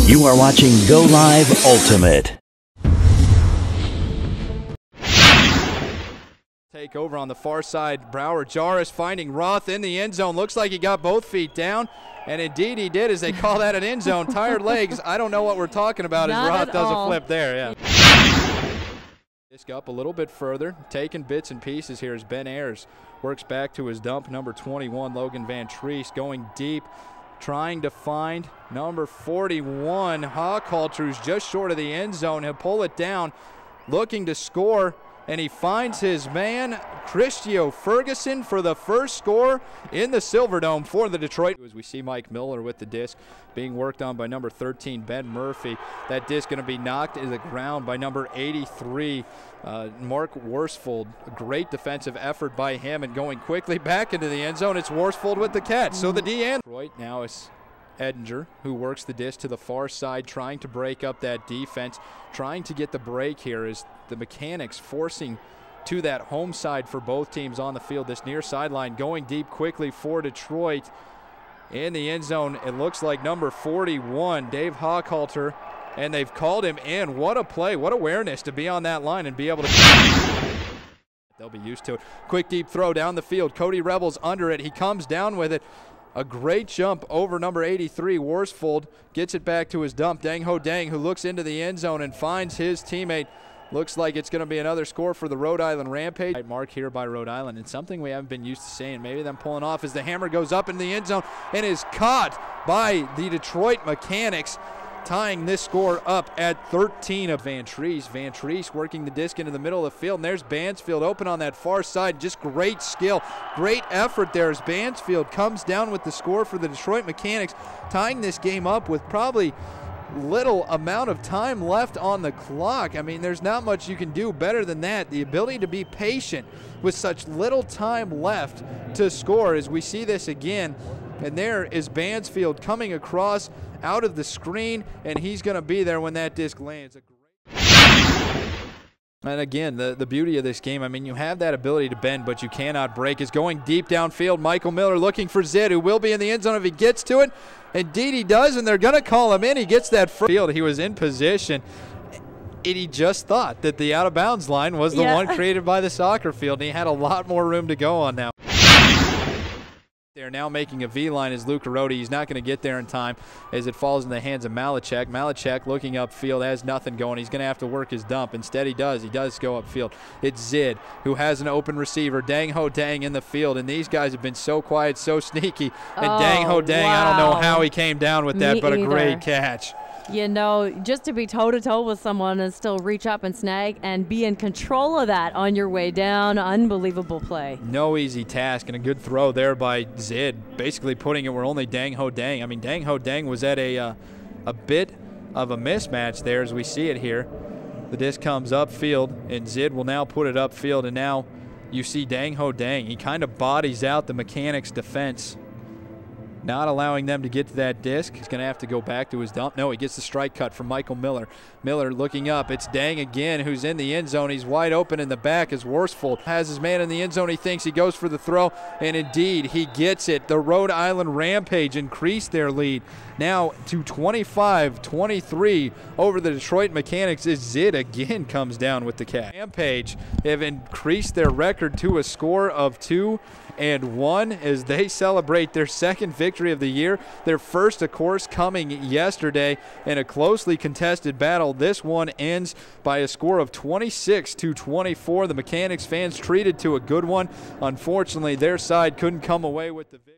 You are watching Go Live Ultimate. Take over on the far side. Brower Jarvis finding Roth in the end zone. Looks like he got both feet down. And indeed he did, as they call that an end zone. Tired legs. I don't know what we're talking about as Roth does a flip there. Yeah. Disc up a little bit further. Taking bits and pieces here as Ben Ayers works back to his dump. Number 21, Logan Van Treese, going deep, trying to find number 41, Hochhalter, who's just short of the end zone. He'll pull it down, looking to score, and he finds his man, Christio Ferguson, for the first score in the Silverdome for the Detroit. As we see Mike Miller with the disc being worked on by number 13, Ben Murphy. That disc going to be knocked into the ground by number 83, Mark Worsfold. A great defensive effort by him, and going quickly back into the end zone, it's Worsfold with the catch. So the D end. Detroit now is Edinger, who works the disc to the far side, trying to break up that defense, trying to get the break here as the Mechanix forcing to that home side for both teams on the field. This near sideline going deep quickly for Detroit. In the end zone, it looks like number 41, Dave Hochhalter, and they've called him in. What a play, what awareness to be on that line and be able to... They'll be used to it. Quick deep throw down the field. Cody Rebels under it. He comes down with it. A great jump over number 83, Worsfold, gets it back to his dump. Dang Ho Dang, who looks into the end zone and finds his teammate. Looks like it's going to be another score for the Rhode Island Rampage. Mark here by Rhode Island, and something we haven't been used to seeing, maybe them pulling off, as the hammer goes up in the end zone and is caught by the Detroit Mechanix, tying this score up at 13 of Van Treese. Van Treese working the disc into the middle of the field, and there's Bansfield open on that far side. Just great skill, great effort there as Bansfield comes down with the score for the Detroit Mechanix, tying this game up with probably little amount of time left on the clock. I mean, there's not much you can do better than that. The ability to be patient with such little time left to score, as we see this again. And there is Bansfield coming across out of the screen, and he's going to be there when that disc lands. And again, the beauty of this game, I mean, you have that ability to bend, but you cannot break. Is going deep downfield. Michael Miller looking for Zid, who will be in the end zone if he gets to it. Indeed he does, and they're going to call him in. He gets that field. He was in position. And he just thought that the out-of-bounds line was the one created by the soccer field, and he had a lot more room to go on now. They're now making a V-line as Luca Rodi. He's not going to get there in time as it falls in the hands of Malachek. Malachek looking upfield, has nothing going. He's going to have to work his dump. Instead he does. He does go upfield. It's Zid, who has an open receiver. Dang Ho Dang in the field, and these guys have been so quiet, so sneaky. And Dang Ho Dang, wow. I don't know how he came down with that, but a great catch. You know, just to be toe-to-toe with someone and still reach up and snag and be in control of that on your way down, unbelievable play. No easy task, and a good throw there by Zid, basically putting it where only Dang Ho Dang. I mean, Dang Ho Dang was at a bit of a mismatch there as we see it here. The disc comes upfield, and Zid will now put it upfield, and now you see Dang Ho Dang. He kind of bodies out the Mechanix defense, not allowing them to get to that disc. He's going to have to go back to his dump. No, he gets the strike cut from Michael Miller. Miller looking up. It's Dang again, who's in the end zone. He's wide open in the back as Worsfold has his man in the end zone. He thinks he goes for the throw, and indeed he gets it. The Rhode Island Rampage increased their lead now to 25-23 over the Detroit Mechanix as Zid again comes down with the catch. Rampage have increased their record to a score of 2-1 as they celebrate their second victory of the year. Their first, of course, coming yesterday in a closely contested battle. This one ends by a score of 26-24. The Mechanix fans treated to a good one. Unfortunately, their side couldn't come away with the victory.